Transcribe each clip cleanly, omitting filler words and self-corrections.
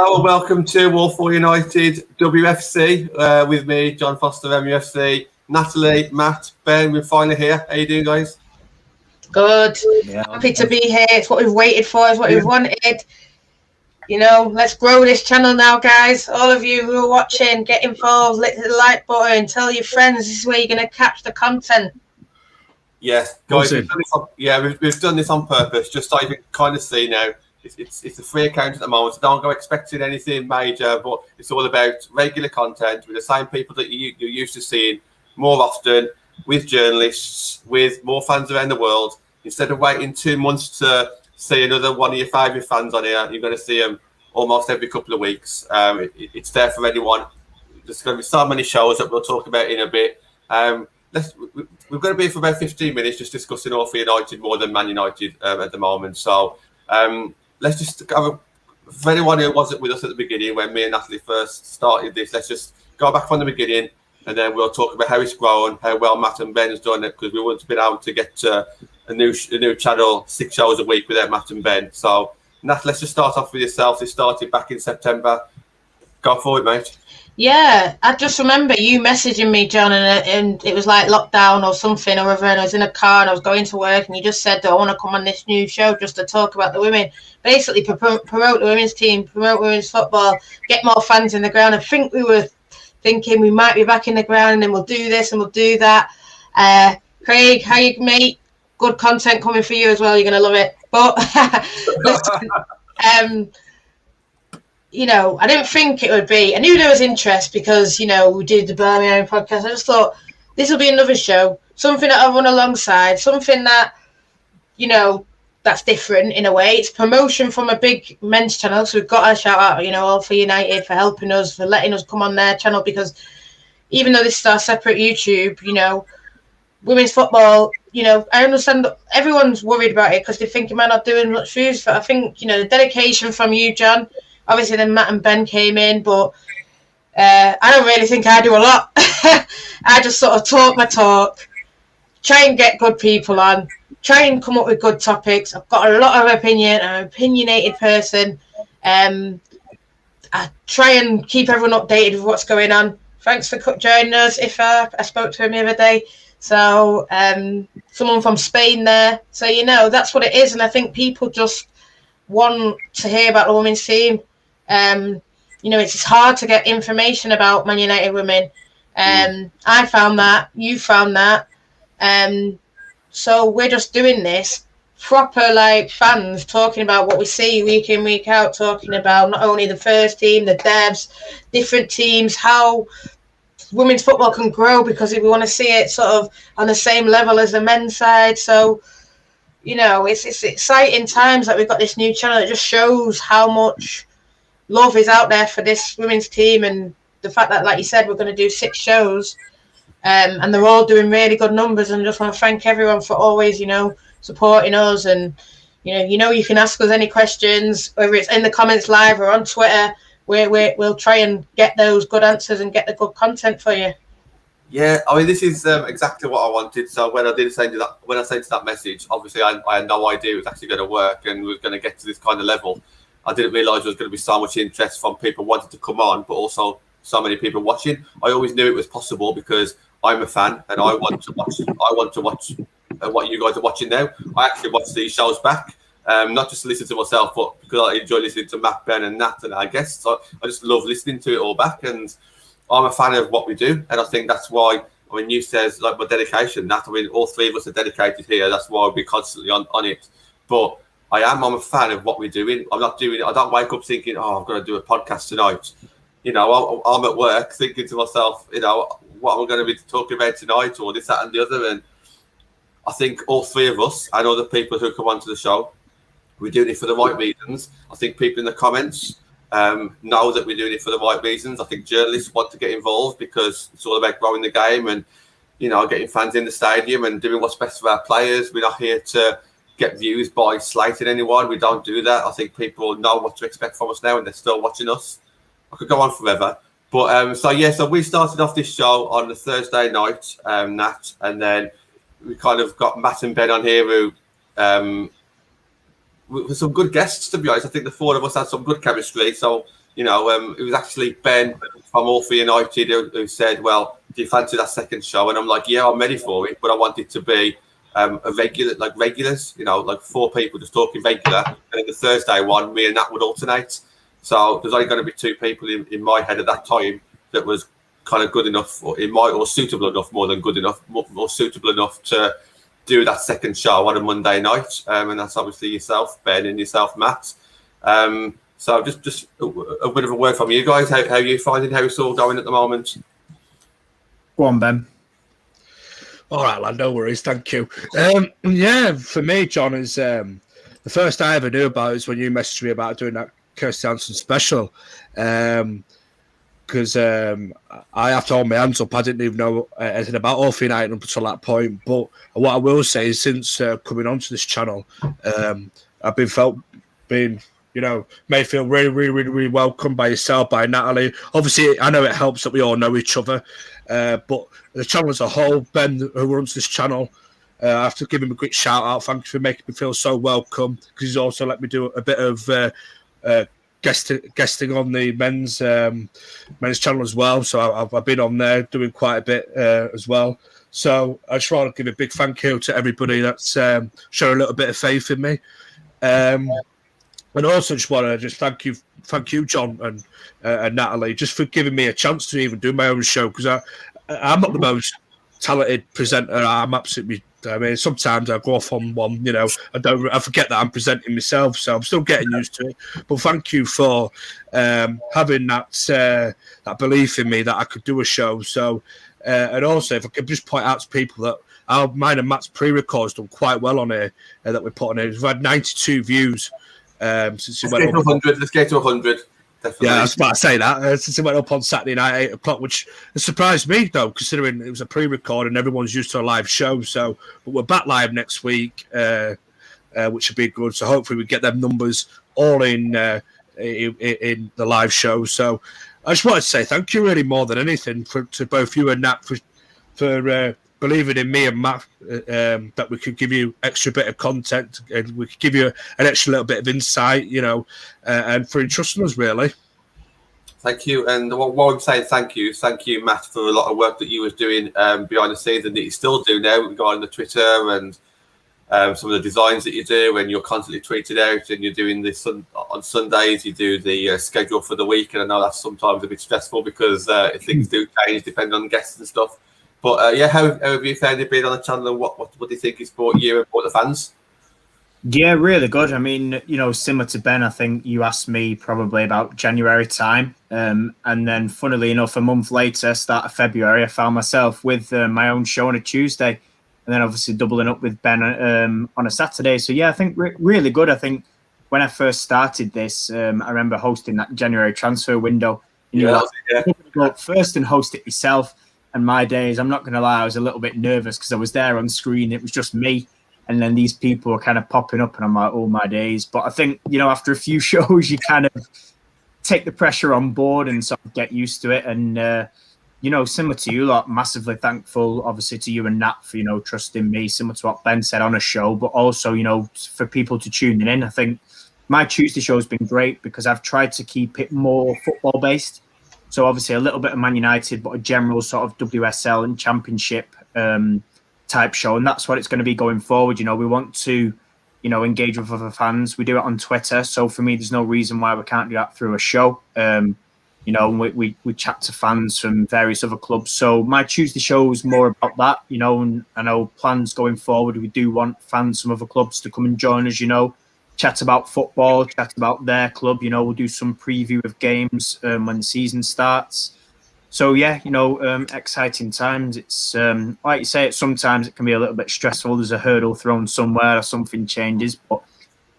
Hello and welcome to Walfall United WFC with me, John Foster, MUFC, Natalie, Matt, Ben. We're finally here. How you doing, guys? Good. Yeah, happy to be here. It's what we've waited for. It's what we've wanted. You know, let's grow this channel now, guys. All of you who are watching, get involved. Hit the like button. Tell your friends. This is where you're going to catch the content. Yes, guys. We've done this on purpose, just so you can kind of see now. It's a free account at the moment, so don't go expecting anything major, but it's all about regular content with the same people that you're used to seeing more often, with journalists, with more fans around the world. Instead of waiting 2 months to see another one of your favourite fans on here, you're going to see them almost every couple of weeks. It's there for anyone. There's going to be so many shows that we'll talk about in a bit. We're going to be for about 15 minutes just discussing all for United more than Man United at the moment. So let's just for anyone who wasn't with us at the beginning when me and Natalie first started this, let's just go back from the beginning and then we'll talk about how it's grown, how well Matt and Ben's done it, because we wouldn't have been able to get a new channel 6 shows a week without Matt and Ben. So Nat, let's just start off with yourself. It started back in September. Go for it, mate. Yeah, I just remember you messaging me, John, and it was like lockdown or something or other, and I was in a car and I was going to work, and you just said, I want to come on this new show just to talk about the women, basically promote the women's team, promote women's football, get more fans in the ground. I think we were thinking we might be back in the ground and then we'll do this and we'll do that. Craig, how you, mate? Good content coming for you as well. You're going to love it. But listen, you know, I didn't think it would be. I knew there was interest because, you know, we did the Birmingham podcast. I just thought this will be another show, something that I'll run alongside, something that, you know, that's different in a way. It's promotion from a big men's channel. So we've got to shout out, you know, All for United for helping us, for letting us come on their channel, because even though this is our separate YouTube, you know, women's football, you know, I understand that everyone's worried about it because they think you might not doing much views. But I think, you know, the dedication from you, John. Obviously, then Matt and Ben came in, but I don't really think I do a lot. I just sort of talk my talk, try and get good people on, try and come up with good topics. I've got a lot of opinion. I'm an opinionated person. I try and keep everyone updated with what's going on. Thanks for joining us. I spoke to him the other day. So someone from Spain there. So, you know, that's what it is. And I think people just want to hear about the women's team. You know, it's hard to get information about Man United women. I found that, you found that. So we're just doing this proper, like, fans talking about what we see week in, week out, talking about not only the first team, the devs, different teams, how women's football can grow, because we want to see it sort of on the same level as the men's side. So, you know, it's exciting times that we've got this new channel. It just shows how much love is out there for this women's team, and the fact that, like you said, we're going to do 6 shows, and they're all doing really good numbers. And I just want to thank everyone for always, you know, supporting us. And you know, you can ask us any questions, whether it's in the comments live or on Twitter. We'll try and get those good answers and get the good content for you. Yeah, I mean, this is exactly what I wanted. So when I sent that message, obviously I had no idea it was actually going to work and we were going to get to this kind of level. I didn't realise there was going to be so much interest from people wanting to come on, but also so many people watching. I always knew it was possible because I'm a fan and I want to watch what you guys are watching now. I actually watch these shows back, not just to listen to myself, but because I enjoy listening to Matt, Ben and Nat and our guests. So I just love listening to it all back, and I'm a fan of what we do. And I think that's why, I mean, you says like my dedication, Nat, I mean, all 3 of us are dedicated here. That's why we're constantly on it. But I'm a fan of what we're doing. I don't wake up thinking, I'm going to do a podcast tonight. You know, I'm at work thinking to myself, you know, what am I going to be talking about tonight, or this, that and the other. And I think all 3 of us and other people who come onto the show, we're doing it for the right reasons. I think people in the comments know that we're doing it for the right reasons. I think journalists want to get involved because it's all about growing the game and, you know, getting fans in the stadium and doing what's best for our players. We're not here to get views by slating anyone. We don't do that. I think people know what to expect from us now and they're still watching us. I could go on forever. But so we started off this show on a Thursday night, Nat, and then we kind of got Matt and Ben on here who with some good guests, to be honest. I think the 4 of us had some good chemistry. So, it was actually Ben from All For United who said, well, do you fancy that second show? And I'm like, yeah, I'm ready for it, but I want it to be a regular, like regulars, like 4 people just talking regular. And then the Thursday one, me and Nat would alternate. So there's only going to be 2 people in my head at that time that was kind of good enough, or suitable enough, more than good enough, more suitable enough to do that second show on a Monday night. And that's obviously yourself, Ben, and yourself, Matt. So just a bit of a word from you guys. How are you finding how it's all going at the moment? Go on, Ben. All right, lad, no worries. Thank you. Yeah, for me, John, is the first I ever knew about is when you messaged me about doing that Kirsty Hanson special. Because I have to hold my hands up. I didn't even know anything about All For United up until that point. But what I will say is since coming onto this channel, I've been made feel really, really, really, really welcome by yourself, by Natalie. Obviously, I know it helps that we all know each other. But the channel as a whole, Ben, who runs this channel, I have to give him a quick shout out. Thank you for making me feel so welcome, because he's also let me do a bit of guesting on the men's channel as well. So I've been on there doing quite a bit as well. So I just want to give a big thank you to everybody that's shown a little bit of faith in me. And also just want to thank you, John and Natalie, just for giving me a chance to even do my own show, because I'm not the most talented presenter. I'm absolutely. I mean, sometimes I go off on one. I forget that I'm presenting myself, so I'm still getting used to it. But thank you for having that belief in me that I could do a show. So, and also if I could just point out to people that mine and Matt's pre-record's done quite well on here that we put on here. We've had 92 views. Since it went up. 100. Let's get to 100. Definitely. Yeah, I was about to say that. Since it went up on Saturday night, 8 o'clock, which surprised me, though, considering it was a pre-record and everyone's used to a live show. So, but we're back live next week, which will be good. So hopefully we get them numbers all in the live show. So I just wanted to say thank you really more than anything to both you and Nat for believing in me and Matt, that we could give you extra bit of content and we could give you an extra little bit of insight, and for entrusting us, really. Thank you. And what I'm saying, thank you, Matt, for a lot of work that you was doing behind the scenes and that you still do now regarding the Twitter and some of the designs that you do, and you're constantly tweeted out, and you're doing this on Sundays, you do the schedule for the week. And I know that's sometimes a bit stressful because things do change depending on guests and stuff. But how have you found it being on the channel, and what do you think it's brought you and brought the fans? Yeah, really good. I mean, similar to Ben, I think you asked me probably about January time. And then funnily enough, a month later, start of February, I found myself with my own show on a Tuesday, and then obviously doubling up with Ben on a Saturday. So yeah, I think really good. I think when I first started this, I remember hosting that January transfer window. You're going to go up first and host it yourself. And my days, I'm not going to lie, I was a little bit nervous because I was there on screen. It was just me. And then these people were kind of popping up and I'm like, oh, my days. But I think, after a few shows, you kind of take the pressure on board and sort of get used to it. And, similar to you lot, massively thankful, obviously, to you and Nat for, trusting me, similar to what Ben said on a show, but also, for people to tune in. I think my Tuesday show has been great because I've tried to keep it more football based. So obviously a little bit of Man United, but a general sort of WSL and Championship type show. And that's what it's going to be going forward. We want to, engage with other fans. We do it on Twitter. So for me, there's no reason why we can't do that through a show. We chat to fans from various other clubs. So my Tuesday show is more about that, and I know plans going forward. We do want fans from other clubs to come and join us, chat about football, chat about their club. We'll do some preview of games when the season starts. So yeah, exciting times. It's like you say, sometimes it can be a little bit stressful. There's a hurdle thrown somewhere or something changes, but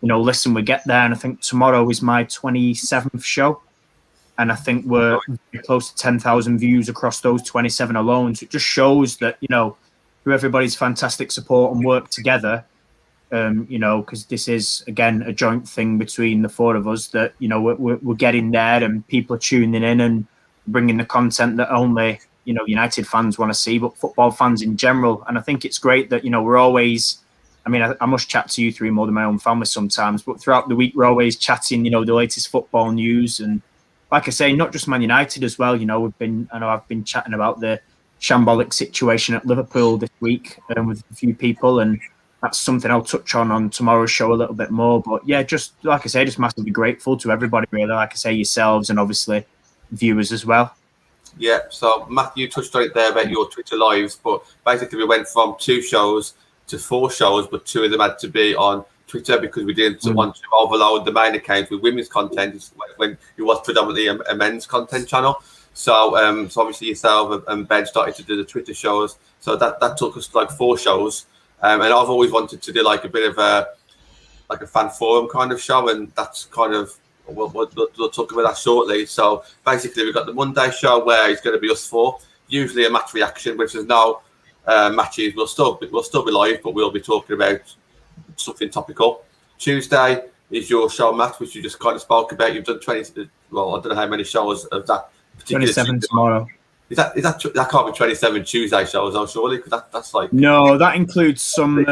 listen, we get there. And I think tomorrow is my 27th show, and I think we're close to 10,000 views across those 27 alone. So it just shows that through everybody's fantastic support and work together. Because this is, again, a joint thing between the 4 of us that, we're getting there and people are tuning in and bringing the content that only, United fans want to see, but football fans in general. And I think it's great that, we're always, I must chat to you 3 more than my own family sometimes, but throughout the week, we're always chatting, the latest football news and, like I say, not just Man United as well. You know, I've been chatting about the shambolic situation at Liverpool this week with a few people, and that's something I'll touch on tomorrow's show a little bit more. But yeah, just like I say, just massively grateful to everybody, really. Like I say, yourselves and obviously viewers as well. Yeah, so Matthew touched on it there about your Twitter lives, but basically we went from 2 shows to 4 shows, but 2 of them had to be on Twitter because we didn't want to overload the main account with women's content when it was predominantly a men's content channel. So, so obviously yourself and Ben started to do the Twitter shows. So that took us like 4 shows. And I've always wanted to do like a bit of a fan forum kind of show, and that's kind of we'll talk about that shortly. So basically, we've got the Monday show where it's going to be us 4, usually a match reaction, which is now matches. We'll still be live, but we'll be talking about something topical. Tuesday is your show, Matt, which you just kind of spoke about. You've done 20. Well, I don't know how many shows of that. 27 tomorrow. Is that can't be 27 Tuesday shows, though, surely? Because that's like no, that includes some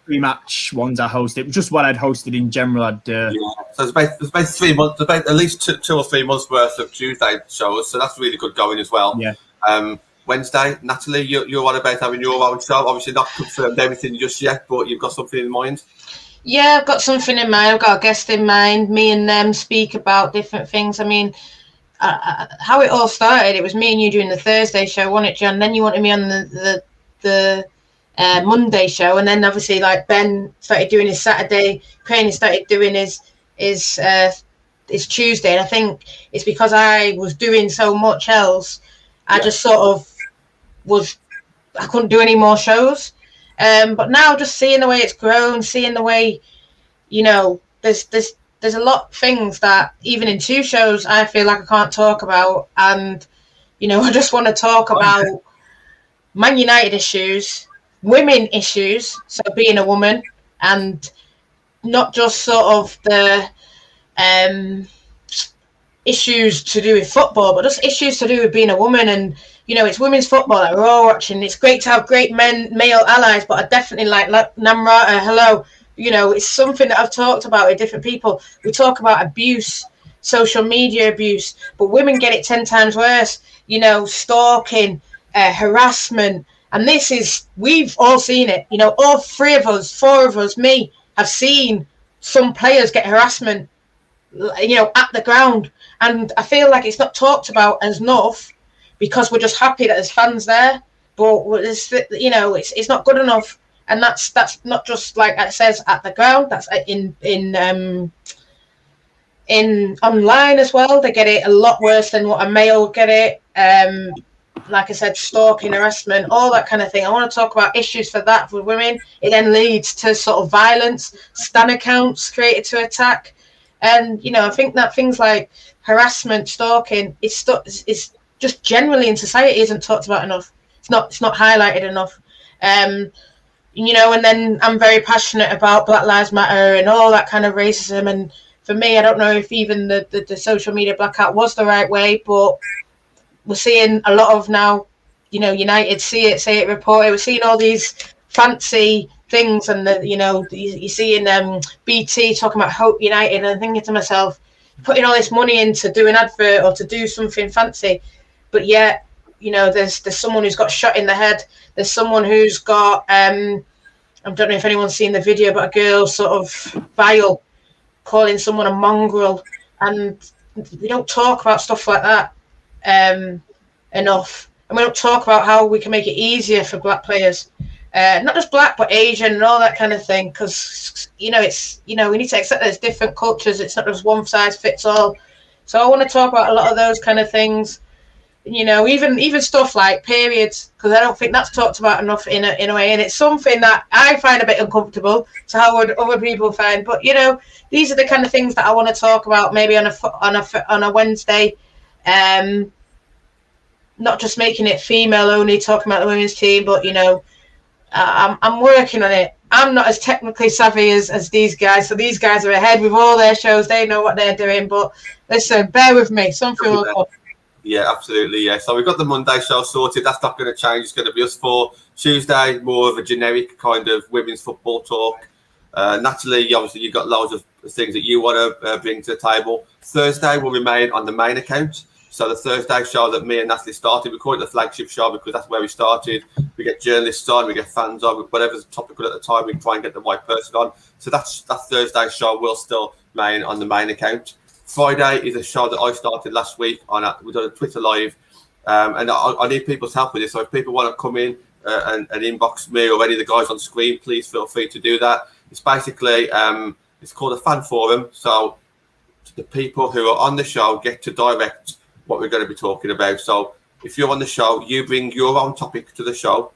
pre-match ones I hosted. Just what I'd hosted in general. So there's about 3 months, about at least 2 or 3 months worth of Tuesday shows. So that's really good going as well. Yeah. Wednesday, Natalie, you're on about having your own show. Obviously not confirmed everything just yet, but you've got something in mind. Yeah, I've got something in mind. I've got a guest in mind. Me and them speak about different things. I mean, how it all started, it was me and you doing the Thursday show, wasn't it, John? Then you wanted me on the Monday show, and then obviously like Ben started doing his Saturday, Craney started doing his Tuesday, and I think it's because I was doing so much else. I just sort of I couldn't do any more shows. But now just seeing the way it's grown, seeing the way, you know, there's a lot of things that even in 2 shows I feel like I can't talk about, and you know, I just want to talk about Man United issues, women issues, so being a woman, and not just sort of the issues to do with football, but just issues to do with being a woman. And you know, it's women's football that we're all watching. It's great to have great male allies, but I definitely like Namrata. Hello. You know, it's something that I've talked about with different people. We talk about abuse, social media abuse, but women get it 10 times worse. You know, stalking, harassment. And we've all seen it. You know, all 3 of us, 4 of us, me, have seen some players get harassment, you know, at the ground. And I feel like it's not talked about as enough because we're just happy that there's fans there. But, you know, it's not good enough. And that's not just like it says at the ground. That's in online as well. They get it a lot worse than what a male would get it. Like I said, stalking, harassment, all that kind of thing. I want to talk about issues for that for women. It then leads to sort of violence, stan accounts created to attack, and you know, I think that things like harassment, stalking, it's just generally in society isn't talked about enough. It's not highlighted enough. You know, and then I'm very passionate about Black Lives Matter and all that kind of racism. And for me, I don't know if even the social media blackout was the right way, but we're seeing a lot of now, you know, United say it, report it. We're seeing all these fancy things, and you're seeing BT talking about Hope United, and I'm thinking to myself, putting all this money into do an advert or to do something fancy, but yet, you know, there's someone who's got shot in the head. There's someone who's got I don't know if anyone's seen the video, but a girl sort of vile calling someone a mongrel, and we don't talk about stuff like that enough. And we don't talk about how we can make it easier for black players, not just black but Asian and all that kind of thing. Because you know, we need to accept there's different cultures. It's not just one size fits all. So I want to talk about a lot of those kind of things. You know, even stuff like periods, because I don't think that's talked about enough in a way, and it's something that I find a bit uncomfortable. So how would other people find? But you know, these are the kind of things that I want to talk about, maybe on a Wednesday, not just making it female only, talking about the women's team, but you know, I'm working on it. I'm not as technically savvy as these guys, so these guys are ahead with all their shows. They know what they're doing, but listen, bear with me. Something will come. Yeah, absolutely. Yeah. So we've got the Monday show sorted. That's not going to change. It's going to be us 4. Tuesday, more of a generic kind of women's football talk. Natalie, obviously, you've got loads of the things that you want to bring to the table. Thursday will remain on the main account. So the Thursday show that me and Natalie started, we call it the flagship show because that's where we started. We get journalists on, we get fans on, whatever's topical at the time, we try and get the right person on. So that Thursday show will still remain on the main account. Friday is a show that I started last week we done a Twitter live, and I need people's help with this. So if people want to come in and inbox me or any of the guys on screen, please feel free to do that. It's basically it's called a fan forum. So the people who are on the show get to direct what we're going to be talking about. So if you're on the show, you bring your own topic to the show.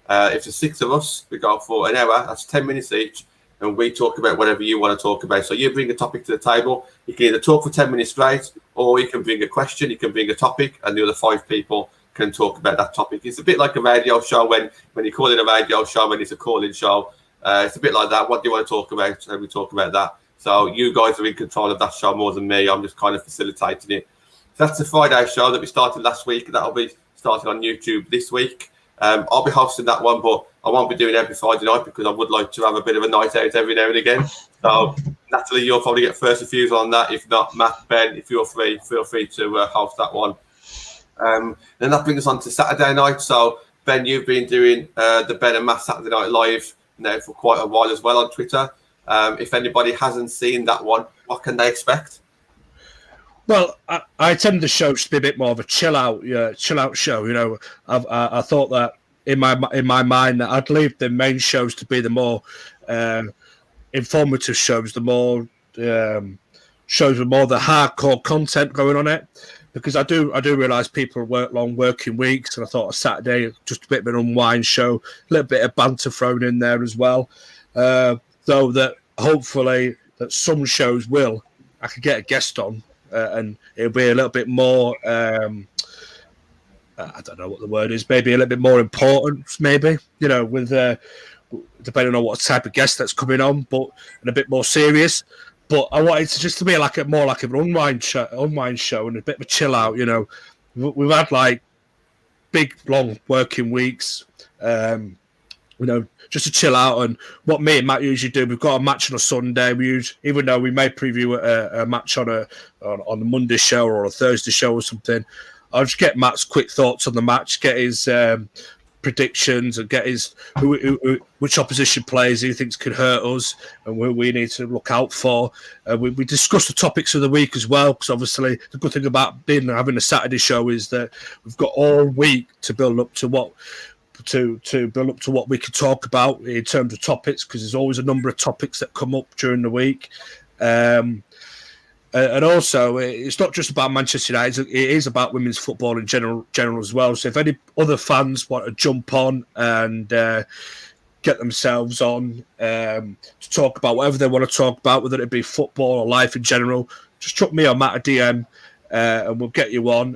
If there's 6 of us, we go for an hour. That's 10 minutes each, and we talk about whatever you want to talk about. So you bring a topic to the table. You can either talk for 10 minutes straight, or you can bring a question, you can bring a topic, and the other 5 people can talk about that topic. It's a bit like a radio show when you call it a radio show, when it's a call-in show. It's a bit like that. What do you want to talk about? And we talk about that. So you guys are in control of that show more than me. I'm just kind of facilitating it. So that's the Friday show that we started last week. That'll be started on YouTube this week. I'll be hosting that one, but I won't be doing every Friday night because I would like to have a bit of a night out every now and again. So, Natalie, you'll probably get first refusal on that. If not, Matt, Ben, if you're free, feel free to host that one. Then that brings us on to Saturday night. So, Ben, you've been doing the Ben and Matt Saturday Night Live now for quite a while as well on Twitter. If anybody hasn't seen that one, what can they expect? Well, I tend the show to be a bit more of a chill out show. You know, I thought that in my mind that I'd leave the main shows to be the more informative shows, the more shows with more the hardcore content going on it. Because I do realise people work long working weeks, and I thought a Saturday just a bit of an unwind show, a little bit of banter thrown in there as well. Though that hopefully that some shows I could get a guest on. And it'll be a little bit more, I don't know what the word is, maybe a little bit more important, maybe, you know, with depending on what type of guest that's coming on, and a bit more serious. But I wanted to just to be more like an unwind show and a bit of a chill out, you know. We've had like big, long working weeks, you know, just to chill out. And what me and Matt usually do, we've got a match on a Sunday. Even though we may preview a match on a Monday show or a Thursday show or something, I'll just get Matt's quick thoughts on the match, get his predictions, and get his which opposition players he thinks could hurt us and who we need to look out for. We discuss the topics of the week as well, because obviously the good thing about having a Saturday show is that we've got all week to build up to what we can talk about in terms of topics, because there's always a number of topics that come up during the week. And also, it's not just about Manchester United, it is about women's football in general as well. So if any other fans want to jump on and get themselves on to talk about whatever they want to talk about, whether it be football or life in general, just chuck me or Matt a DM and we'll get you on.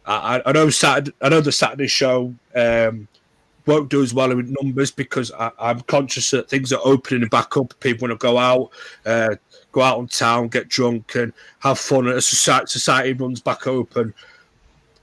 I know the Saturday show won't do as well with numbers, because I'm conscious that things are opening back up. People want to go out on town, get drunk and have fun as society runs back open.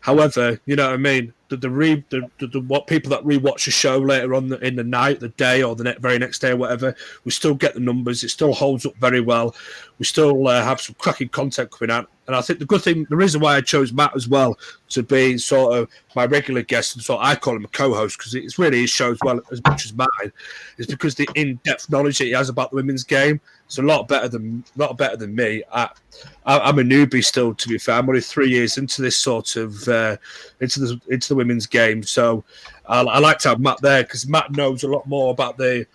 However, you know what I mean? What people that rewatch the show later on in the night, the day, or the very next day, or whatever, we still get the numbers. It still holds up very well. We still have some cracking content coming out. And I think the reason why I chose Matt as well to be sort of my regular guest, and so I call him a co-host, because it's really his show as well as much as mine, is because the in-depth knowledge that he has about the women's game is a lot better than me. I'm a newbie still, to be fair. I'm only 3 years into this sort of into the women's game, so I like to have Matt there, because Matt knows a lot more about the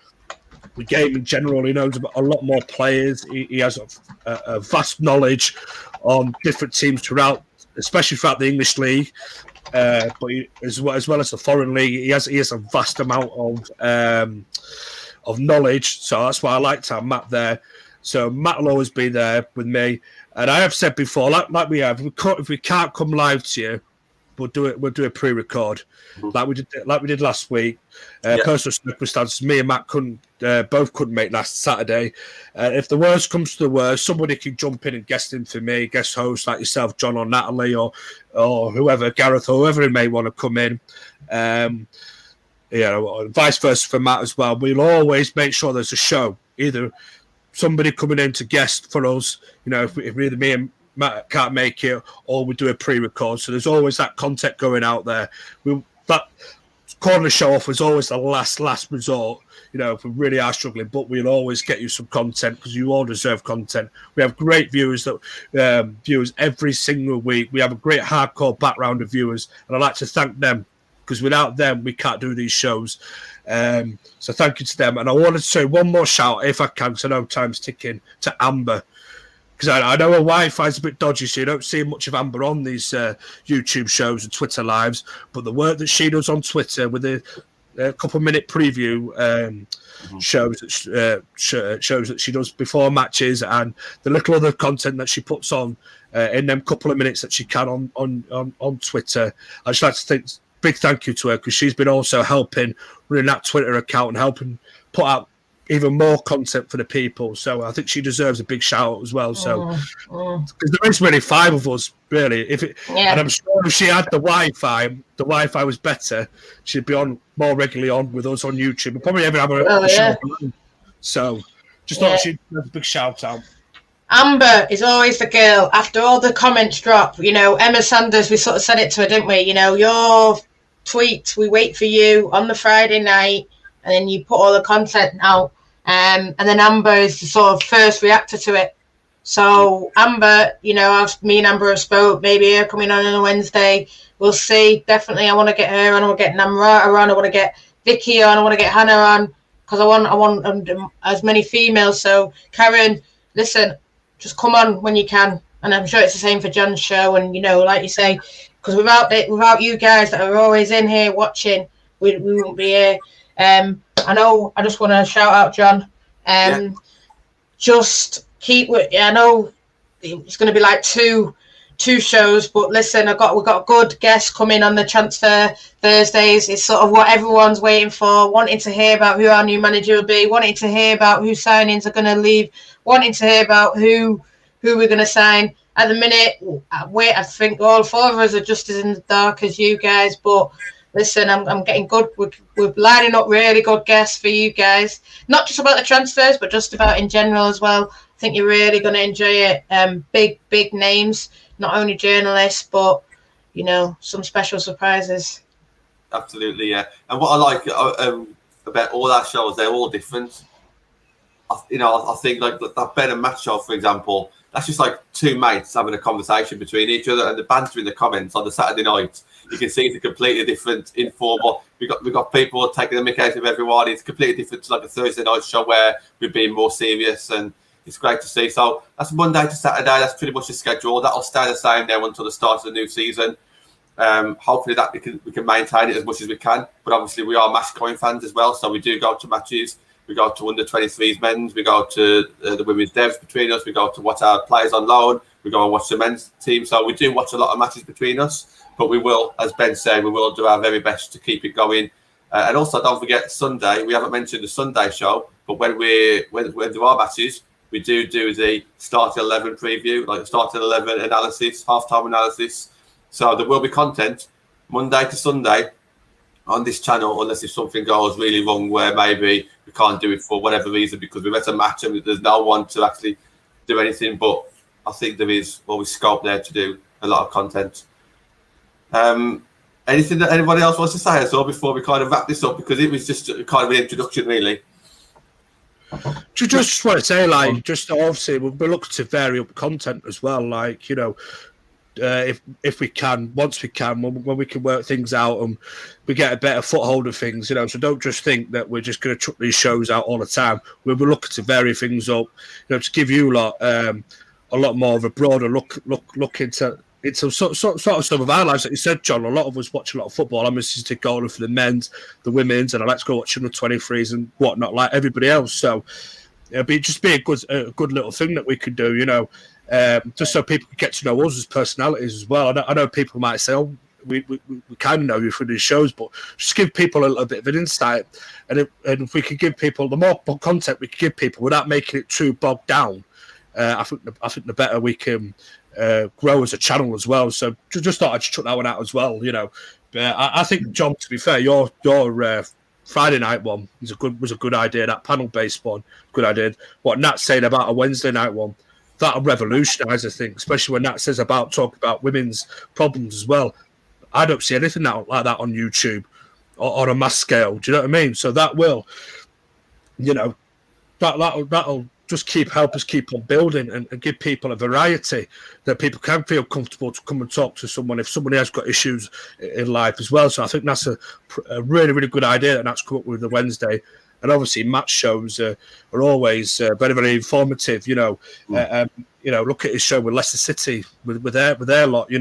game in general. He knows about a lot more players. He has a vast knowledge on different teams especially throughout the English league, but as well as the foreign league, he has a vast amount of knowledge. So that's why I like to have Matt there. So Matt will always be there with me. And I have said before, like we have, if we can't come live to you, we'll do a pre-record, like we did last week. Personal circumstances, me and Matt both couldn't make last Saturday. If the worst comes to the worst, somebody can jump in and guest in for me, guest host like yourself, Jon or Natalie, or whoever, Gareth, or whoever may want to come in. Vice versa for Matt as well. We'll always make sure there's a show, either somebody coming in to guest for us, if either me and Matt can't make it, or we do a pre-record. So there's always that content going out there. That corner show off was always the last resort. If we really are struggling, but we'll always get you some content because you all deserve content. We have great viewers every single week. We have a great hardcore background of viewers, and I'd like to thank them because without them, we can't do these shows. So thank you to them. And I wanted to say one more shout, if I can, because I know time's ticking, to Amber. Because I know her Wi-Fi is a bit dodgy, so you don't see much of Amber on these YouTube shows and Twitter lives. But the work that she does on Twitter with a couple-minute preview shows that she does before matches, and the little other content that she puts on in them couple of minutes that she can on Twitter. I just like to think big thank you to her because she's been also helping running that Twitter account and helping put out even more content for the people. So I think she deserves a big shout out as well. So because there is really 5 of us really. And I'm sure if she had the Wi-Fi was better, she'd be on more regularly on with us on YouTube. We'll probably even have a show. So just thought she'd have a big shout out. Amber is always the girl. After all the comments drop, Emma Sanders, we sort of said it to her, didn't we? Your tweets, we wait for you on the Friday night, and then you put all the content out. And then Amber is the sort of first reactor to it. So Amber, me and Amber have spoke, maybe her coming on a Wednesday. We'll see. Definitely, I want to get her on. I want to get Namrata on. I want to get Vicky on. I want to get Hannah on because I want as many females. So Karen, listen, just come on when you can. And I'm sure it's the same for Jon's show. And, like you say, because without you guys that are always in here watching, we wouldn't be here. I know I just want to shout out Jon. Just keep with. I know it's going to be like two shows, but listen, we've got good guests coming on the transfer Thursdays. It's sort of what everyone's waiting for, wanting to hear about who our new manager will be, wanting to hear about who signings are going to leave, wanting to hear about who we're going to sign. At the minute, I think all 4 of us are just as in the dark as you guys, but listen, I'm getting good. We're lining up really good guests for you guys. Not just about the transfers, but just about in general as well. I think you're really going to enjoy it. Big names, not only journalists, but, some special surprises. Absolutely, yeah. And what I like about all our shows, they're all different. I think like that Ben and Matt show, for example, that's just like 2 mates having a conversation between each other, and the banter in the comments on the Saturday night, you can see it's a completely different informal. We've got people taking the mick out of everyone. It's completely different to like a Thursday night show where we're being more serious, and it's great to see. So that's Monday to Saturday. That's pretty much the schedule. That'll stay the same now until the start of the new season. Hopefully that we can maintain it as much as we can. But obviously we are Mascoin fans as well, so we do go to matches. We go to under 23s men's. We go to the women's devs between us. We go to watch our players on loan. We go and watch the men's team. So we do watch a lot of matches between us. But we will, as Ben said, we will do our very best to keep it going. And also, don't forget Sunday. We haven't mentioned the Sunday show, but when there are matches, we do the starting 11 preview, like the starting 11 analysis, halftime analysis. So there will be content Monday to Sunday on this channel, unless if something goes really wrong where maybe we can't do it for whatever reason because we've had a match and there's no one to actually do anything. But I think there is always scope there to do a lot of content. Anything that anybody else wants to say as well before we kind of wrap this up, because it was just kind of an introduction really. Just want to say, just obviously we're looking to vary up content as well, if we can, once we can, when we can work things out and we get a better foothold of things, so don't just think that we're just going to chuck these shows out all the time. We're looking to vary things up, to give you a lot more of a broader look into sort of some of our lives. Like you said, Jon, a lot of us watch a lot of football. I'm a season golfer for the men's, the women's, and I like to go watch the 23s and whatnot, like everybody else. So it'll be a good little thing that we could do, just so people can get to know us as personalities as well. I know people might say, "Oh, we kind of know you through these shows," but just give people a little bit of an insight. And if we could give people the more content we can give people without making it too bogged down, I think the better we can grow as a channel as well. So just thought I'd chuck that one out as well. I think, Jon, to be fair, you're Friday night one was a good idea. That panel-based one, good idea. What Nat's saying about a Wednesday night one, that'll revolutionise, I think, especially when Nat says talk about women's problems as well. I don't see anything like that on YouTube or on a mass scale. Do you know what I mean? So that will, that'll just help us keep on building and give people a variety that people can feel comfortable to come and talk to someone if somebody has got issues in life as well. So I think that's a really, really good idea, and that's come up with the Wednesday. And obviously, match shows are always very, very informative. Look at his show with Leicester City with their lot.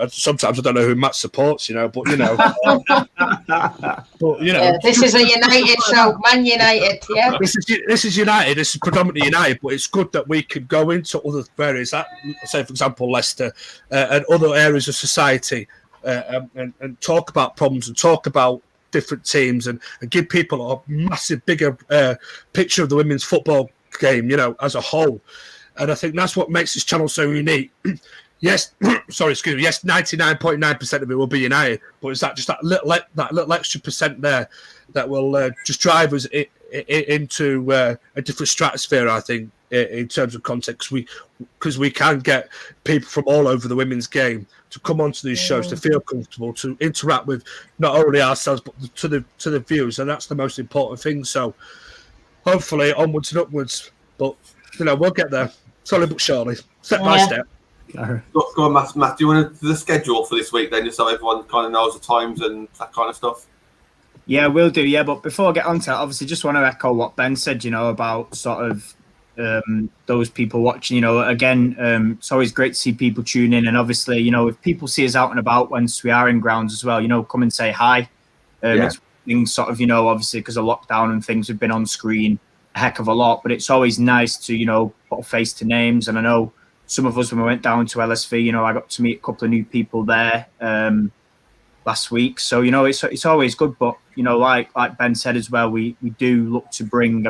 Sometimes I don't know who Matt supports, but this is a United show, Man United. Yeah, this is United. This is predominantly United, but it's good that we can go into other areas, say for example Leicester and other areas of society, and talk about problems and talk about different teams and give people a massive bigger picture of the women's football game, as a whole. And I think that's what makes this channel so unique. Yes, sorry, excuse me. Yes, 99.9% of it will be United, but it's that little extra percent there that will just drive us into a different stratosphere, I think, in terms of context. Because we can get people from all over the women's game to come onto these shows, to feel comfortable, to interact with not only ourselves but to the viewers, and that's the most important thing. So hopefully onwards and upwards, but we'll get there slowly but surely, step by step. Go on, Matt. Do you want to do the schedule for this week then, just so everyone kind of knows the times and that kind of stuff? Yeah, we'll do. Yeah, but before I get on to that, obviously, just want to echo what Ben said. About sort of those people watching. Again, it's always great to see people tune in, and obviously, if people see us out and about once we are in grounds as well, come and say hi. It's things sort of, obviously because of lockdown and things, we've been on screen a heck of a lot, but it's always nice to put a face to names, and I know. Some of us, when we went down to LSV, I got to meet a couple of new people there last week. So, it's always good. But, like Ben said as well, we do look to bring,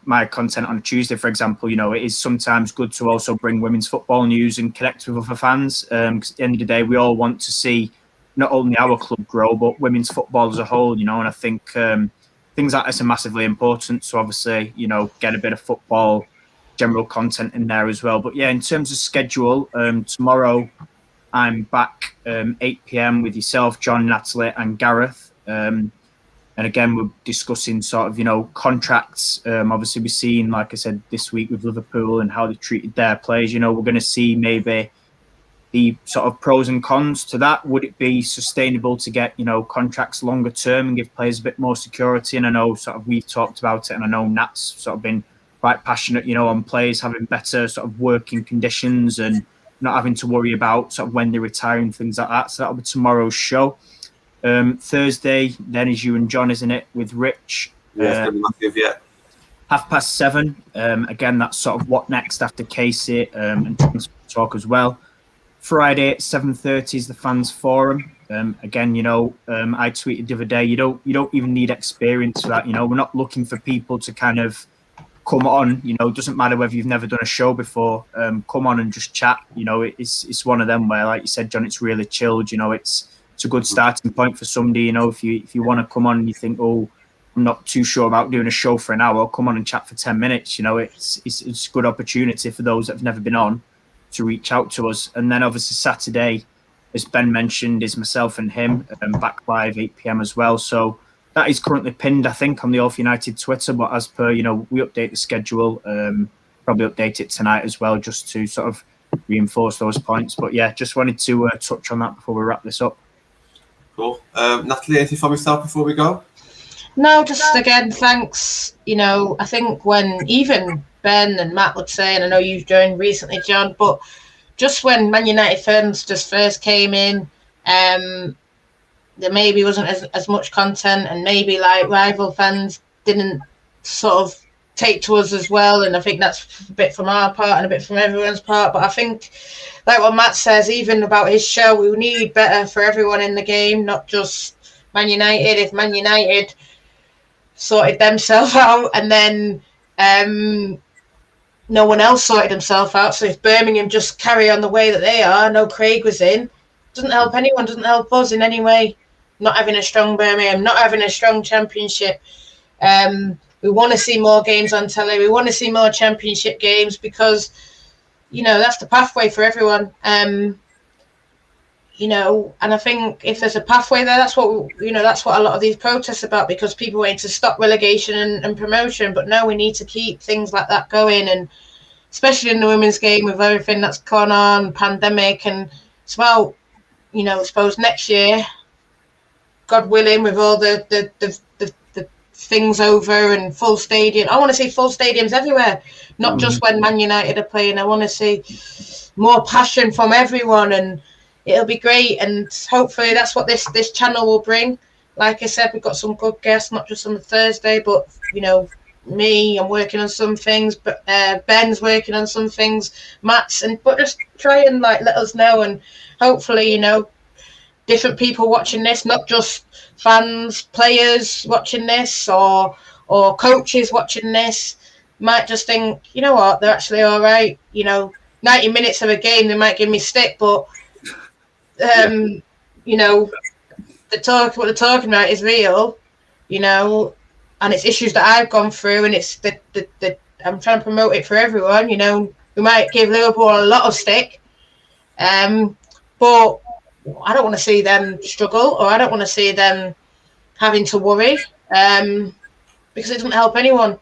my content on a Tuesday, for example, it is sometimes good to also bring women's football news and connect with other fans. Because at the end of the day, we all want to see not only our club grow, but women's football as a whole, and I think things like this are massively important. So obviously, get a bit of football general content in there as well. But yeah, in terms of schedule, tomorrow I'm back 8 p.m. with yourself, Jon, Natalie and Gareth. And again, we're discussing sort of, contracts. Obviously, we've seen, like I said, this week with Liverpool and how they treated their players. We're going to see maybe the sort of pros and cons to that. Would it be sustainable to get, contracts longer term and give players a bit more security? And I know sort of we've talked about it, and I know Nat's sort of been quite passionate, on players having better sort of working conditions and not having to worry about sort of when they retire and things like that. So that'll be tomorrow's show. Thursday, then is you and Jon, isn't it, with Rich? Yeah, it's massive, yeah. 7:30. Again, that's sort of what next after Casey and transfer talk as well. Friday at 7:30 is the fans forum. Again, I tweeted the other day, you don't even need experience for that. We're not looking for people to kind of come on, it doesn't matter whether you've never done a show before, come on and just chat. It's one of them where, like you said, Jon, it's really chilled. It's a good starting point for somebody. If you want to come on and you think, oh, I'm not too sure about doing a show for an hour, come on and chat for 10 minutes. It's a good opportunity for those that have never been on to reach out to us. And then obviously Saturday, as Ben mentioned, is myself and him, back live 8 p.m. as well. So that is currently pinned, I think, on the All for United Twitter. But as per, we update the schedule, probably update it tonight as well, just to sort of reinforce those points. But yeah, just wanted to touch on that before we wrap this up. Cool. Natalie, anything from yourself before we go? No, just again, thanks. I think when even Ben and Matt would say, and I know you've joined recently, Jon, but just when Man United fans just first came in, there maybe wasn't as much content, and maybe like rival fans didn't sort of take to us as well. And I think that's a bit from our part and a bit from everyone's part. But I think, like what Matt says, even about his show, we need better for everyone in the game, not just Man United. If Man United sorted themselves out and then no one else sorted himself out, so if Birmingham just carry on the way that they are, no Craig was in, doesn't help anyone, doesn't help us in any way. not having a strong Birmingham, not having a strong championship. We want to see more games on telly. We want to see more championship games because, that's the pathway for everyone. And I think if there's a pathway there, that's what that's what a lot of these protests are about, because people want to stop relegation and promotion. But no, we need to keep things like that going, and especially in the women's game with everything that's gone on, pandemic, and it's about, I suppose next year, God willing, with all the things over and full stadium. I want to see full stadiums everywhere, not just when Man United are playing. I want to see more passion from everyone, and it'll be great. And hopefully that's what this channel will bring. Like I said, we've got some good guests, not just on the Thursday, but me, I'm working on some things, but Ben's working on some things, but just try and let us know, and hopefully different people watching this, not just fans, players watching this, or coaches watching this, might just think, you know what, they're actually all right. 90 minutes of a game, they might give me stick, but what they're talking about is real, and it's issues that I've gone through, and it's the I'm trying to promote it for everyone. We might give Liverpool a lot of stick, but I don't want to see them struggle, or I don't want to see them having to worry, because it doesn't help anyone.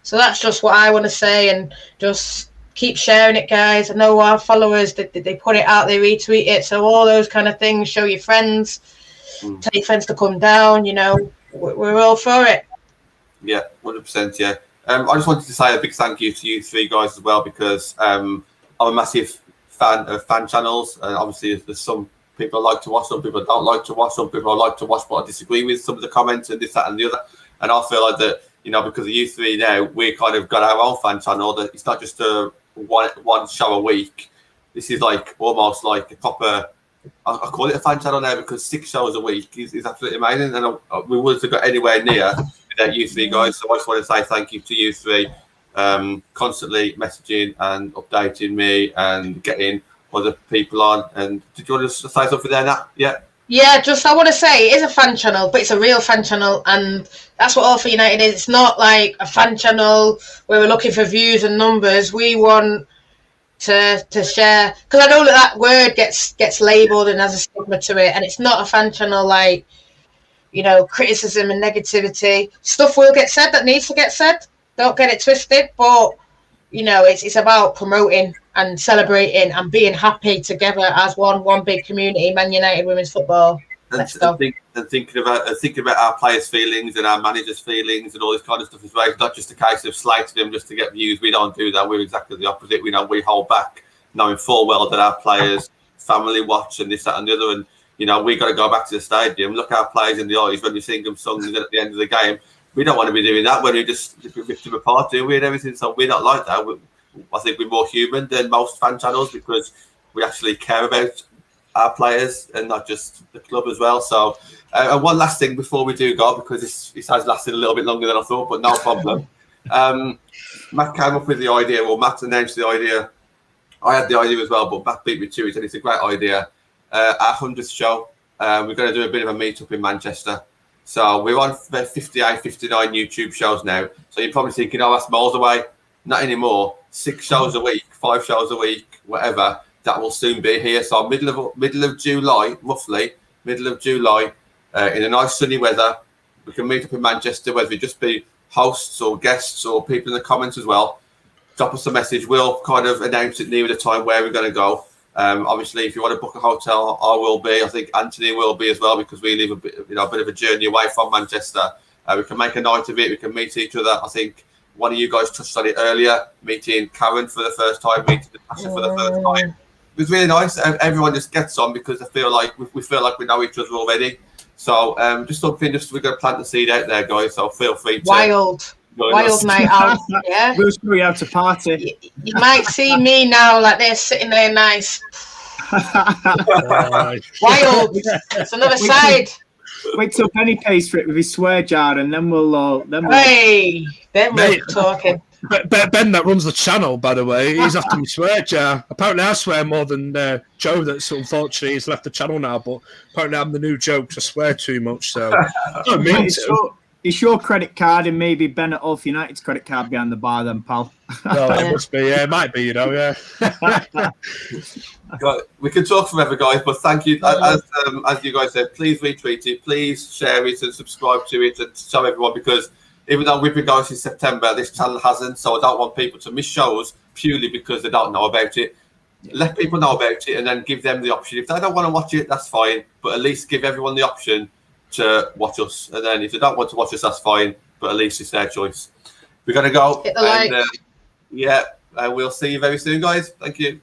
So that's just what I want to say, and just keep sharing it, guys. I know our followers, they put it out, they retweet it, so all those kind of things. Show your friends, tell your friends to come down. We're all for it. Yeah, 100%. Yeah. I just wanted to say a big thank you to you three guys as well, because I'm a massive fan of fan channels, and obviously there's some people I like to watch, some people don't like to watch, some people I like to watch but I disagree with some of the comments and this, that and the other. And I feel like that, because of you three now, we kind of got our own fan channel, that it's not just a one show a week. This is almost like a proper, I call it a fan channel now, because 6 shows a week is absolutely amazing, and we wouldn't have got anywhere near without you three guys. So I just want to say thank you to you three, constantly messaging and updating me and getting other people on. And did you want to say something there, Nat? Yeah, just I want to say it is a fan channel, but it's a real fan channel, and that's what All for United is. It's not like a fan channel where we're looking for views and numbers. We want to share, because I know that word gets labelled and has a stigma to it, and it's not a fan channel criticism and negativity. Stuff will get said that needs to get said. Don't get it twisted, but it's about promoting and celebrating and being happy together as one big community. Man United women's football. Thinking about our players' feelings and our managers' feelings and all this kind of stuff as well. It's not just a case of slating them just to get views. We don't do that. We're exactly the opposite. We hold back, knowing full well that our players family watch and this, that, and the other. And we got to go back to the stadium, look our players in the eyes when we sing them songs at the end of the game. We don't want to be doing that when we just rip them apart, do we, and everything. So we're not like that. I think we're more human than most fan channels, because we actually care about our players and not just the club as well. So, and one last thing before we do go, because this has lasted a little bit longer than I thought, but no problem. Matt came up with the idea, or Matt announced the idea. I had the idea as well, but Matt beat me to it, and it's a great idea. Our 100th show, we're going to do a bit of a meet-up in Manchester. So we're on 58, 59 YouTube shows now. So you're probably thinking, oh, that's miles away. Not anymore. 6 shows a week, 5 shows a week, whatever. That will soon be here. So middle of July, roughly, middle of July, in a nice sunny weather, we can meet up in Manchester, whether it just be hosts or guests or people in the comments as well. Drop us a message. We'll kind of announce it near the time where we're going to go. Obviously, if you want to book a hotel, I will be. I think Anthony will be as well, because we live a bit of a journey away from Manchester. We can make a night of it. We can meet each other. I think one of you guys touched on it earlier, meeting Karen for the first time, meeting Natasha for the first time. It was really nice. Everyone just gets on because I feel like we know each other already. So just something, we're going to plant the seed out there, guys. So feel free to. Wild night out. Yeah. We'll show you how to party. You might see me now like this, sitting there nice. Wild. It's another side. Wait till Benny pays for it with his swear jar, and then we'll. Hey, then we're talking. Ben that runs the channel, by the way, he's after me swear jar. Apparently I swear more than Joe, that's unfortunately he's left the channel now, but apparently I'm the new joke, I swear too much, so I don't mean to. Is your credit card and maybe Ben at Ulf United's credit card behind the bar then, pal? No, it must be, yeah, it might be, you know, yeah. We can talk forever, guys, but thank you. As you guys said, please retweet it, please share it and subscribe to it and show everyone, because even though we've been going since September, this channel hasn't, so I don't want people to miss shows purely because they don't know about it. Let people know about it and then give them the option. If they don't want to watch it, that's fine, but at least give everyone the option to watch us. And then if they don't want to watch us, that's fine, but at least it's their choice. We're going to go. Hit the like. And we'll see you very soon, guys. Thank you.